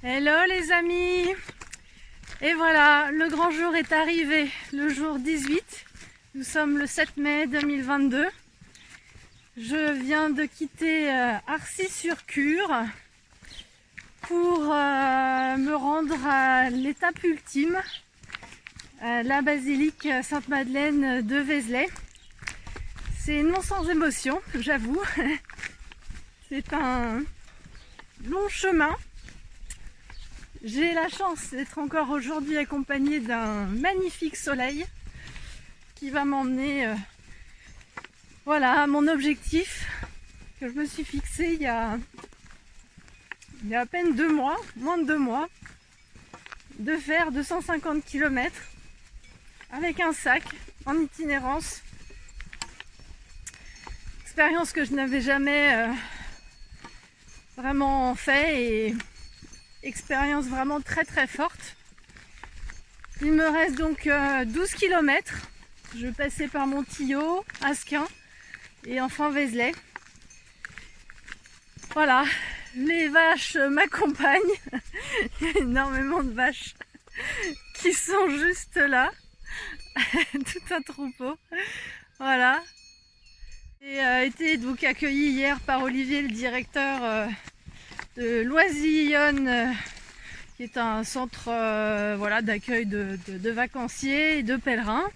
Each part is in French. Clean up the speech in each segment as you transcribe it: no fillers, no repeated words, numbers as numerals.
Hello les amis. Et voilà, le grand jour est arrivé, le jour 18. Nous sommes le 7 mai 2022. Je viens de quitter Arcis-sur-Cure pour me rendre à l'étape ultime, la basilique Sainte-Madeleine de Vézelay. C'est non sans émotion, j'avoue. C'est un long chemin. J'ai la chance d'être encore aujourd'hui accompagnée d'un magnifique soleil qui va m'emmener voilà, à mon objectif que je me suis fixé il y a à peine 2 mois, moins de 2 mois, de faire 250 km avec un sac en itinérance. Expérience que je n'avais jamais vraiment fait et expérience vraiment très très forte. Il me reste donc 12 km. Je vais passer par Montillot, Asquin et enfin Vézelay. Voilà, les vaches m'accompagnent. Il y a énormément de vaches qui sont juste là. Tout un troupeau. Voilà. J'ai été donc accueillie hier par Olivier, le directeur de Loisillonne, qui est un centre voilà, d'accueil de vacanciers et de pèlerins.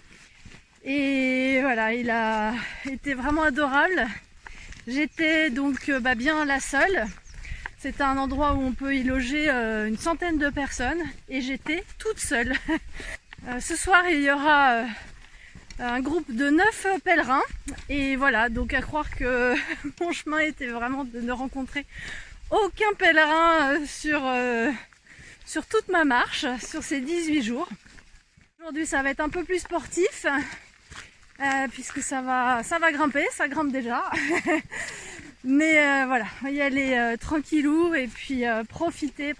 Et voilà, il a été vraiment adorable. J'étais donc bien la seule. C'est un endroit où on peut y loger une centaine de personnes et j'étais toute seule. Ce soir, il y aura un groupe de 9 pèlerins. Et voilà, donc à croire que mon chemin était vraiment de ne rencontrer aucun pèlerin sur toute ma marche, sur ces 18 jours. Aujourd'hui ça va être un peu plus sportif, puisque ça va grimper, ça grimpe déjà. Mais voilà, on va y aller tranquillou et puis profiter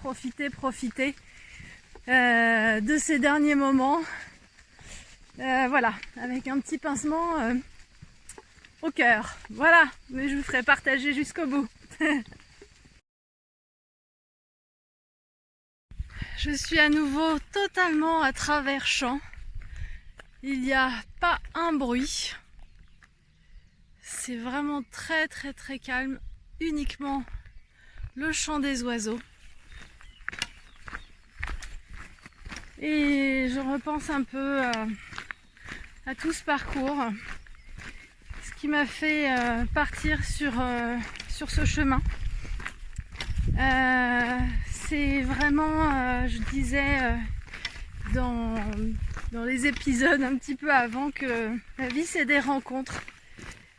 de ces derniers moments. Voilà, avec un petit pincement au cœur. Voilà, mais je vous ferai partager jusqu'au bout. Je suis à nouveau totalement à travers champs. Il n'y a pas un bruit. C'est vraiment très très très calme. Uniquement le chant des oiseaux. Et je repense un peu à tout ce parcours. Ce qui m'a fait partir sur ce chemin. C'est vraiment, je disais dans les épisodes un petit peu avant, que la vie c'est des rencontres.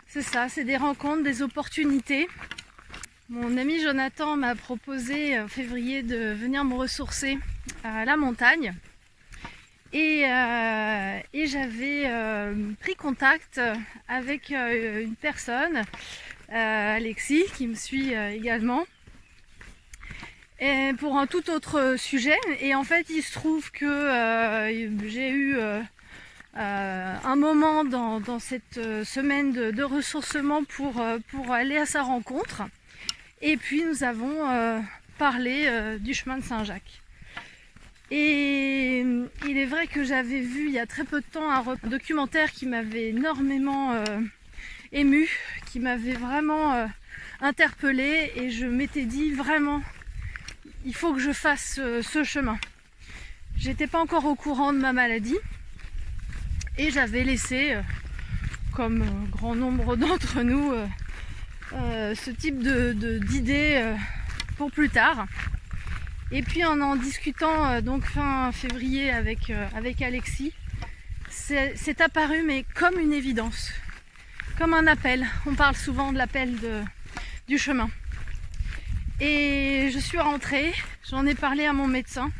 C'est ça, c'est des rencontres, des opportunités. Mon ami Jonathan m'a proposé en février de venir me ressourcer à la montagne. Et j'avais pris contact avec une personne, Alexis, qui me suit également, et pour un tout autre sujet. Et en fait, il se trouve que j'ai eu un moment dans cette semaine de ressourcement pour aller à sa rencontre. Et puis nous avons parlé du chemin de Saint-Jacques. Et il est vrai que j'avais vu il y a très peu de temps un documentaire qui m'avait énormément émue, qui m'avait vraiment interpellée, et je m'étais dit vraiment, il faut que je fasse ce chemin. J'étais pas encore au courant de ma maladie et j'avais laissé, comme grand nombre d'entre nous, ce type d'idées pour plus tard. Et puis en discutant donc fin février avec Alexis, c'est apparu mais comme une évidence, comme un appel. On parle souvent de l'appel du chemin. Et je suis rentrée, j'en ai parlé à mon médecin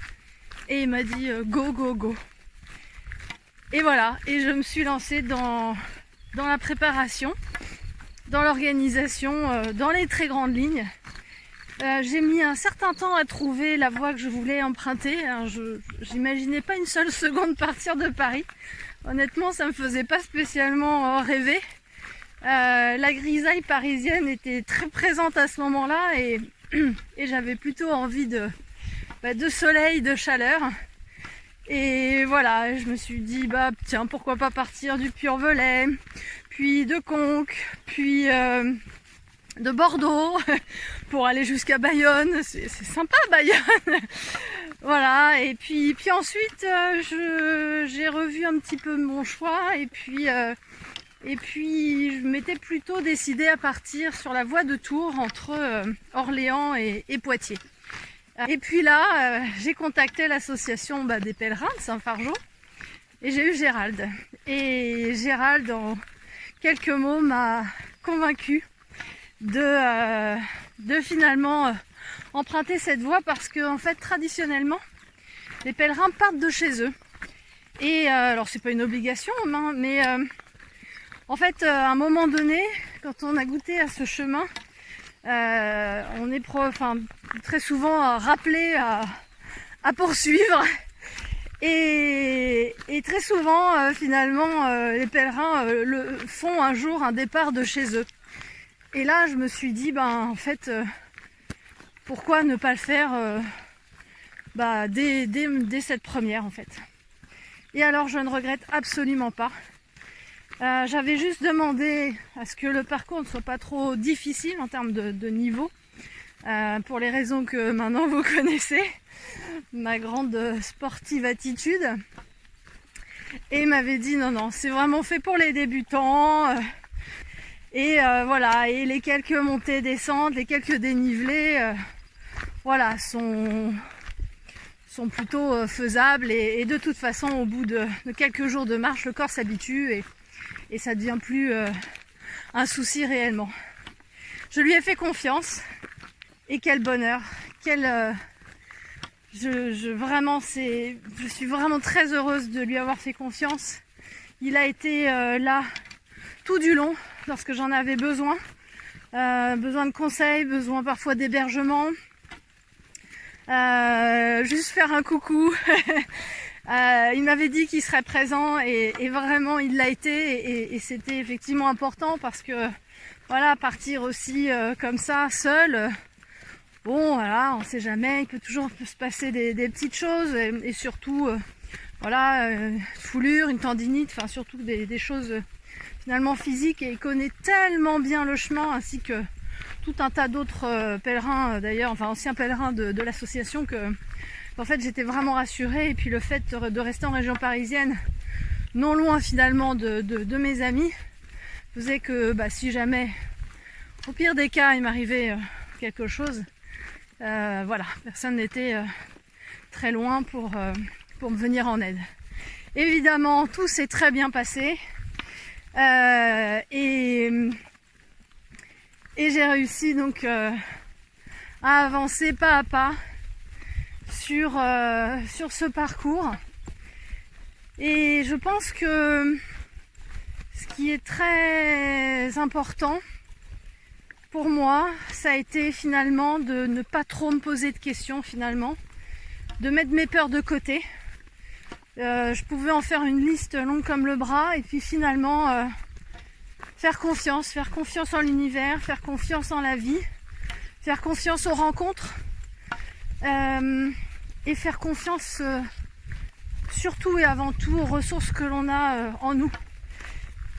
et il m'a dit go go go. Et voilà, et je me suis lancée dans la préparation, dans l'organisation, dans les très grandes lignes. J'ai mis un certain temps à trouver la voie que je voulais emprunter. Je n'imaginais pas une seule seconde partir de Paris. Honnêtement, ça me faisait pas spécialement rêver. La grisaille parisienne était très présente à ce moment-là et j'avais plutôt envie de soleil, de chaleur. Et voilà, je me suis dit, tiens, pourquoi pas partir du Puy-en-Velay, puis de Conques, puis de Bordeaux, pour aller jusqu'à Bayonne. C'est sympa, Bayonne. Voilà, et puis ensuite, j'ai revu un petit peu mon choix, et puis je m'étais plutôt décidée à partir sur la voie de Tours, entre Orléans et Poitiers. Et puis là, j'ai contacté l'association des pèlerins de Saint-Fargeau et j'ai eu Gérald. Et Gérald, en quelques mots, m'a convaincue de finalement emprunter cette voie parce que, en fait, traditionnellement, les pèlerins partent de chez eux. Et alors, c'est pas une obligation, hein, mais en fait, à un moment donné, quand on a goûté à ce chemin, on est très souvent rappelé à poursuivre et très souvent finalement les pèlerins font un jour un départ de chez eux. Et là je me suis dit en fait pourquoi ne pas le faire dès cette première en fait. Et alors je ne regrette absolument pas. J'avais juste demandé à ce que le parcours ne soit pas trop difficile en termes de niveau, pour les raisons que maintenant vous connaissez, ma grande sportive attitude. Et il m'avait dit non, c'est vraiment fait pour les débutants. Et voilà, et les quelques montées, descentes, les quelques dénivelés, voilà, sont plutôt faisables. Et de toute façon, au bout de quelques jours de marche, le corps s'habitue et ça devient plus un souci réellement. Je lui ai fait confiance et quel bonheur, je suis vraiment très heureuse de lui avoir fait confiance. Il a été là tout du long lorsque j'en avais besoin, besoin de conseils, besoin parfois d'hébergement, juste faire un coucou. Il m'avait dit qu'il serait présent et vraiment il l'a été et c'était effectivement important parce que voilà, partir aussi comme ça seul, bon voilà, on sait jamais, il peut toujours se passer des petites choses et surtout voilà, foulure, une tendinite, enfin surtout des choses finalement physiques, et il connaît tellement bien le chemin ainsi que tout un tas d'autres pèlerins d'ailleurs, enfin anciens pèlerins de l'association, que en fait j'étais vraiment rassurée. Et puis le fait de rester en région parisienne, non loin finalement de mes amis, faisait que si jamais, au pire des cas, il m'arrivait quelque chose, voilà, personne n'était très loin pour me venir en aide. Évidemment, tout s'est très bien passé et j'ai réussi donc à avancer pas à pas sur ce parcours. Et je pense que ce qui est très important pour moi, ça a été finalement de ne pas trop me poser de questions, finalement, de mettre mes peurs de côté. Je pouvais en faire une liste longue comme le bras et puis finalement faire confiance en l'univers, faire confiance en la vie, faire confiance aux rencontres et faire confiance surtout et avant tout aux ressources que l'on a en nous.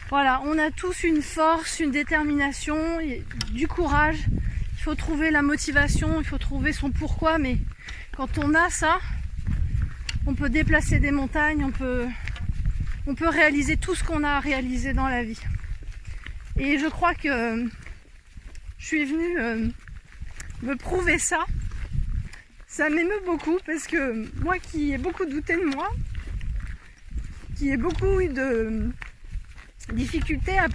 Voilà, on a tous une force, une détermination, du courage. Il faut trouver la motivation, il faut trouver son pourquoi, mais quand on a ça, on peut déplacer des montagnes, on peut réaliser tout ce qu'on a à réaliser dans la vie. Et je crois que je suis venue me prouver ça. Ça m'émeut beaucoup parce que moi qui ai beaucoup douté de moi, qui ai beaucoup eu de difficultés à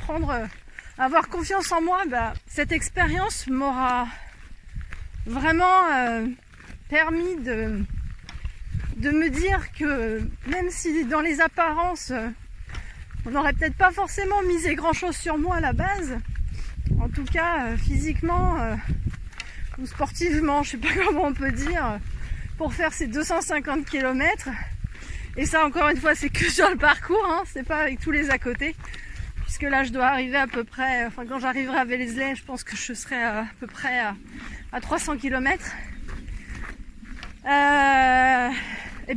avoir confiance en moi, cette expérience m'aura vraiment permis de me dire que même si dans les apparences on n'aurait peut-être pas forcément misé grand chose sur moi à la base, en tout cas physiquement ou sportivement, je sais pas comment on peut dire, pour faire ces 250 km, et ça encore une fois c'est que sur le parcours, hein, c'est pas avec tous les à côté, puisque là je dois arriver à peu près, enfin quand j'arriverai à Vélézlet, je pense que je serai à peu près à 300 km.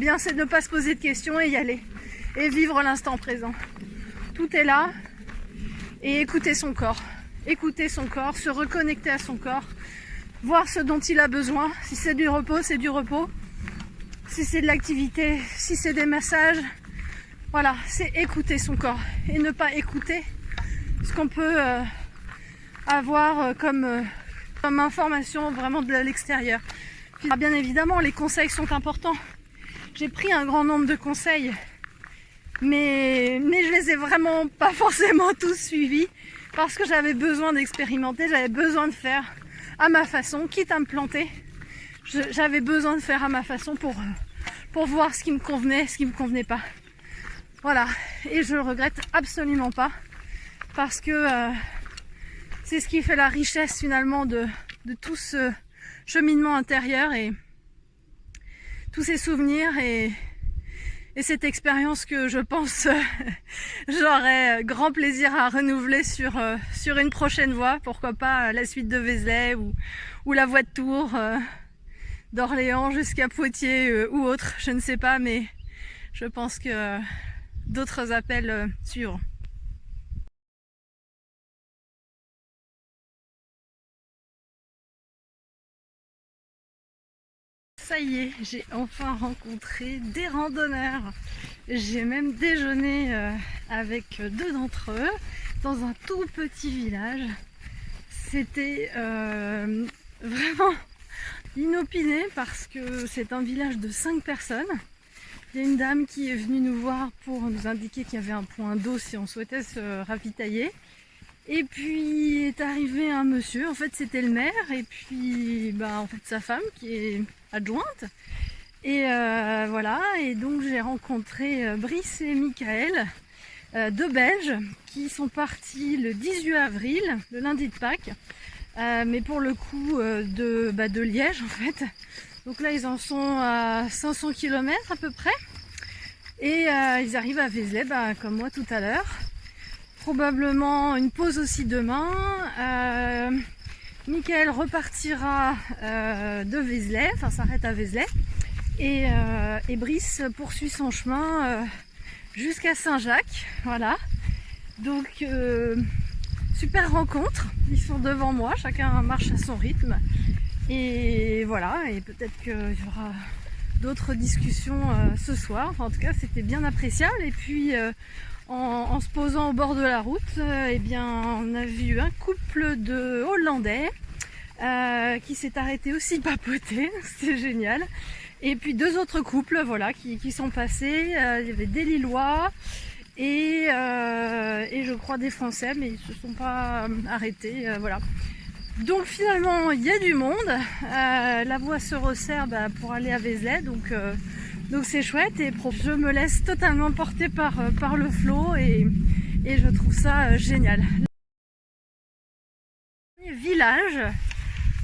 bien c'est de ne pas se poser de questions et y aller. Et vivre l'instant présent. Tout est là. Et écouter son corps. Écouter son corps, se reconnecter à son corps. Voir ce dont il a besoin. Si c'est du repos, c'est du repos. Si c'est de l'activité, si c'est des massages. Voilà, c'est écouter son corps. Et ne pas écouter ce qu'on peut avoir comme information vraiment de l'extérieur. Bien évidemment, les conseils sont importants. J'ai pris un grand nombre de conseils, mais je les ai vraiment pas forcément tous suivis parce que j'avais besoin d'expérimenter, j'avais besoin de faire à ma façon, quitte à me planter. J'avais besoin de faire à ma façon pour voir ce qui me convenait, ce qui me convenait pas. Voilà, et je le regrette absolument pas parce que c'est ce qui fait la richesse finalement de tout ce cheminement intérieur et tous ces souvenirs et cette expérience que je pense j'aurai grand plaisir à renouveler sur une prochaine voie, pourquoi pas la suite de Vézelay ou la voie de Tours, d'Orléans jusqu'à Poitiers ou autre, je ne sais pas, mais je pense que d'autres appels suivront. Ça y est, j'ai enfin rencontré des randonneurs. J'ai même déjeuné avec 2 d'entre eux dans un tout petit village. C'était vraiment inopiné parce que c'est un village de 5 personnes. Il y a une dame qui est venue nous voir pour nous indiquer qu'il y avait un point d'eau si on souhaitait se ravitailler. Et puis est arrivé un monsieur, en fait c'était le maire, et puis en fait sa femme qui est adjointe. Et voilà, et donc j'ai rencontré Brice et Michael, 2 Belges, qui sont partis le 18 avril, le lundi de Pâques, mais pour le coup de Liège en fait. Donc là ils en sont à 500 km à peu près, et ils arrivent à Vézelay, comme moi tout à l'heure. Probablement une pause aussi demain. Michael repartira de Vézelay, enfin s'arrête à Vézelay. Et Brice poursuit son chemin jusqu'à Saint-Jacques. Voilà. Donc super rencontre. Ils sont devant moi, chacun marche à son rythme. Et voilà, et peut-être qu'il y aura d'autres discussions ce soir. Enfin, en tout cas, c'était bien appréciable. Et puis en se posant au bord de la route, eh bien, on a vu un couple de Hollandais qui s'est arrêté aussi papoter, c'était génial. Et puis 2 autres couples, voilà, qui sont passés. Il y avait des Lillois et je crois des Français, mais ils se sont pas arrêtés, voilà. Donc finalement, il y a du monde. La voie se resserre pour aller à Vézelay, donc c'est chouette, et je me laisse totalement porter par le flot et je trouve ça génial. Village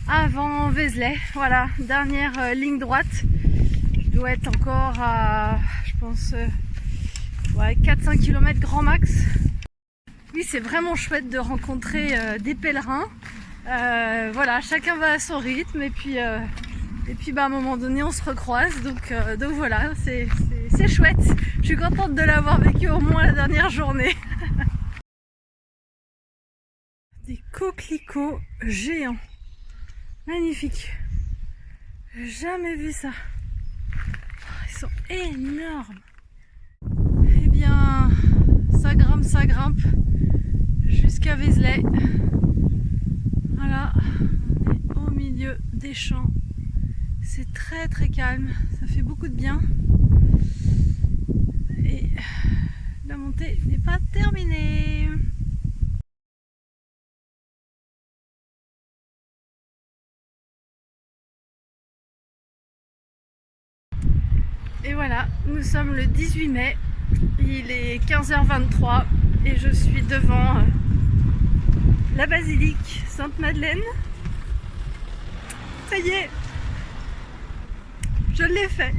avant Vézelay, voilà, dernière ligne droite. Je dois être encore à, je pense, 4-5 km grand max. Oui, c'est vraiment chouette de rencontrer des pèlerins. Voilà, chacun va à son rythme et puis à un moment donné on se recroise, donc voilà, c'est chouette. Je suis contente de l'avoir vécu au moins la dernière journée. Des coquelicots géants, magnifiques. J'ai jamais vu ça. Ils sont énormes. Eh bien, ça grimpe jusqu'à Vézelay. Voilà, on est au milieu des champs. C'est très très calme, ça fait beaucoup de bien. Et la montée n'est pas terminée. Et voilà, nous sommes le 18 mai, il est 15h23 et je suis devant la basilique Sainte-Madeleine. Ça y est, je l'ai fait.